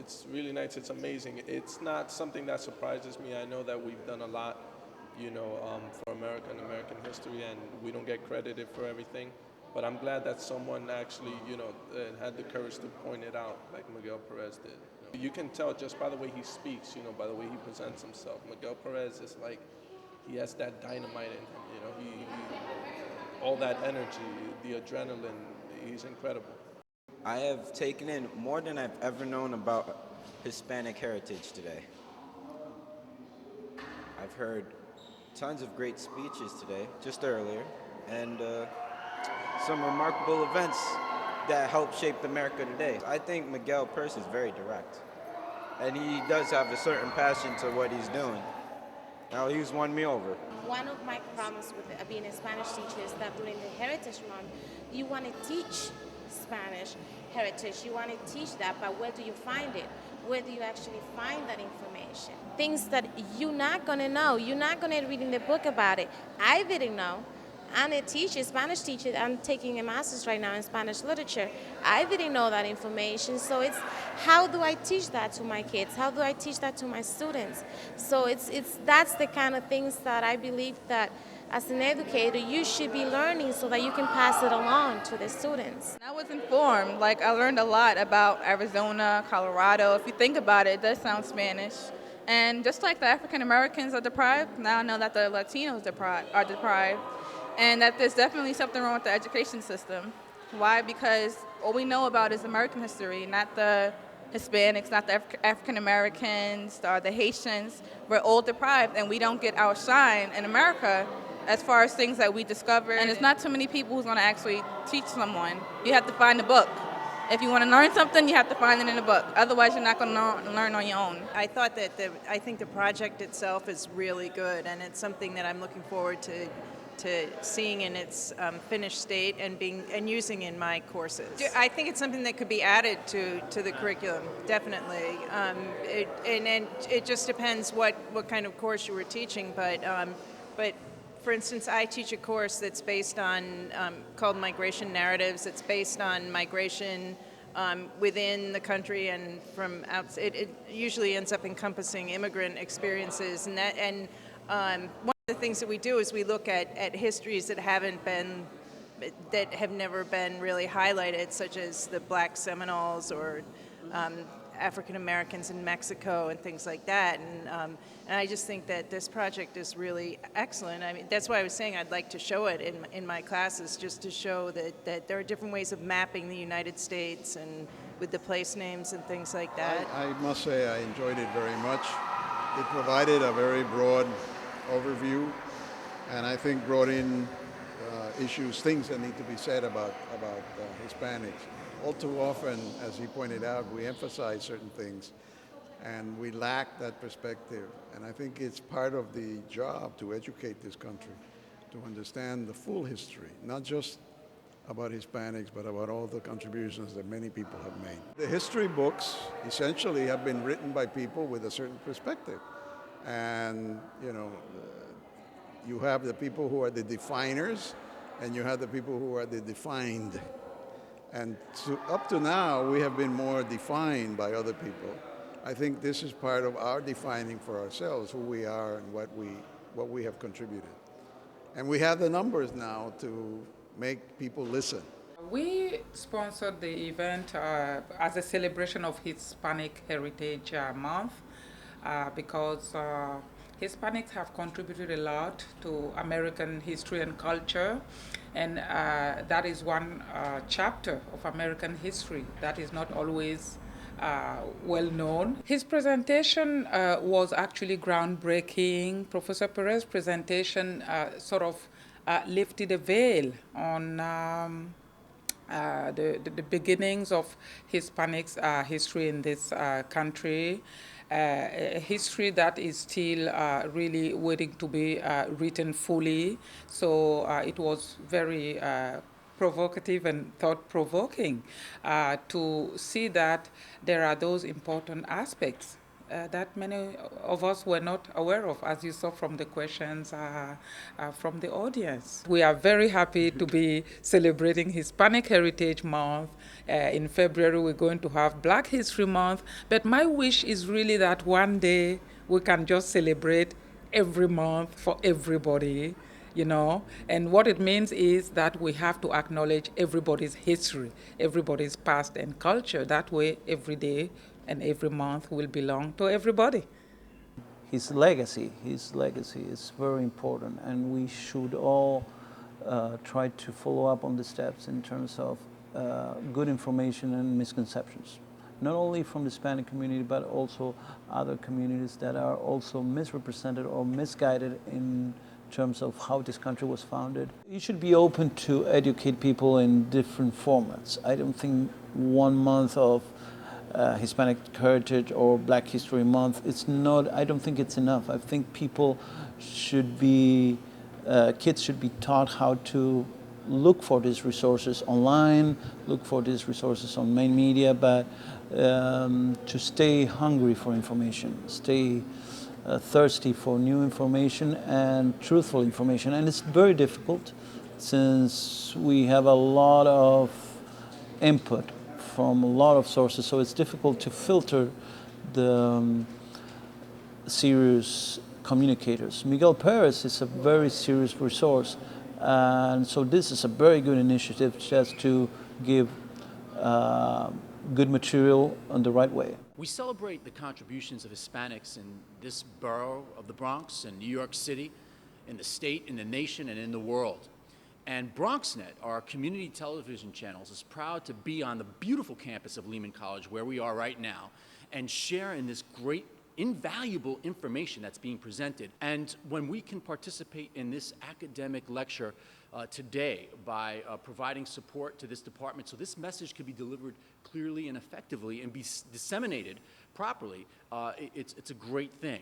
It's really nice. It's amazing. It's not something that surprises me. I know that we've done a lot, for America and American history, and we don't get credited for everything. But I'm glad that someone actually, had the courage to point it out, like Miguel Perez did. You can tell just by the way he speaks, by the way he presents himself. Miguel Perez is like, he has that dynamite in him. All that energy, the adrenaline. He's incredible. I have taken in more than I've ever known about Hispanic heritage today. I've heard tons of great speeches today, just earlier, and some remarkable events that helped shape America today. I think Miguel Perez is very direct, and he does have a certain passion to what he's doing. Now, he's won me over. One of my problems with being a Spanish teacher is that during the Heritage Month, you want to teach Spanish heritage. You want to teach that, but where do you find it? Where do you actually find that information? Things that you're not going to know. You're not going to read in the book about it. I didn't know. I'm a teacher, Spanish teacher. I'm taking a master's right now in Spanish literature. I didn't know that information. So it's how do I teach that to my kids? How do I teach that to my students? So that's the kind of things that I believe that as an educator you should be learning so that you can pass it along to the students. I was informed. I learned a lot about Arizona, Colorado. If you think about it, it does sound Spanish. And just like the African Americans are deprived, now I know that the Latinos are deprived. And that there's definitely something wrong with the education system. Why? Because all we know about is American history, not the Hispanics, not the African Americans, or the Haitians. We're all deprived, and we don't get our shine in America as far as things that we discover. And it's not too many people who's going to actually teach someone. You have to find a book. If you want to learn something, you have to find it in a book. Otherwise, you're not going to learn on your own. I thought that I think the project itself is really good, and it's something that I'm looking forward to seeing in its finished state and using in my courses. I think it's something that could be added to the curriculum, definitely. It just depends what kind of course you were teaching, but for instance, I teach a course that's based on called Migration Narratives. It's based on migration within the country and from outside. It usually ends up encompassing immigrant experiences, and one of the things that we do is we look at histories that have never been really highlighted, such as the Black Seminoles or African Americans in Mexico and things like that. And I just think that this project is really excellent. I mean, that's why I was saying I'd like to show it in my classes, just to show that there are different ways of mapping the United States and with the place names and things like that. I must say I enjoyed it very much. It provided a very broad overview, and I think brought in things that need to be said about Hispanics. All too often, as he pointed out, we emphasize certain things, and we lack that perspective. And I think it's part of the job to educate this country, to understand the full history, not just about Hispanics, but about all the contributions that many people have made. The history books essentially have been written by people with a certain perspective. And, you have the people who are the definers, and you have the people who are the defined. And up to now, we have been more defined by other people. I think this is part of our defining for ourselves, who we are and what we have contributed. And we have the numbers now to make people listen. We sponsored the event as a celebration of Hispanic Heritage Month because Hispanics have contributed a lot to American history and culture, and that is one chapter of American history that is not always well known. His presentation was actually groundbreaking. Professor Perez's presentation sort of lifted a veil on the beginnings of Hispanics history in this country. A history that is still really waiting to be written fully. So it was very provocative and thought-provoking to see that there are those important aspects that many of us were not aware of, as you saw from the questions from the audience. We are very happy to be celebrating Hispanic Heritage Month. In February, we're going to have Black History Month. But my wish is really that one day we can just celebrate every month for everybody, you know. And what it means is that we have to acknowledge everybody's history, everybody's past and culture. That way, every day and every month will belong to everybody. His legacy is very important, and we should all try to follow up on the steps in terms of good information and misconceptions, not only from the Hispanic community, but also other communities that are also misrepresented or misguided in terms of how this country was founded. You should be open to educate people in different formats. I don't think 1 month of Hispanic Heritage or Black History Month, I don't think it's enough. I think people should be, kids should be taught how to look for these resources online, look for these resources on main media, but to stay hungry for information, stay thirsty for new information and truthful information. And it's very difficult since we have a lot of input from a lot of sources, so it's difficult to filter the serious communicators. Miguel Perez is a very serious resource, and so this is a very good initiative just to give good material in the right way. We celebrate the contributions of Hispanics in this borough of the Bronx, in New York City, in the state, in the nation, and in the world. And BronxNet, our community television channels, is proud to be on the beautiful campus of Lehman College, where we are right now, and share in this great, invaluable information that's being presented. And when we can participate in this academic lecture today by providing support to this department so this message can be delivered clearly and effectively and be disseminated properly, it's a great thing.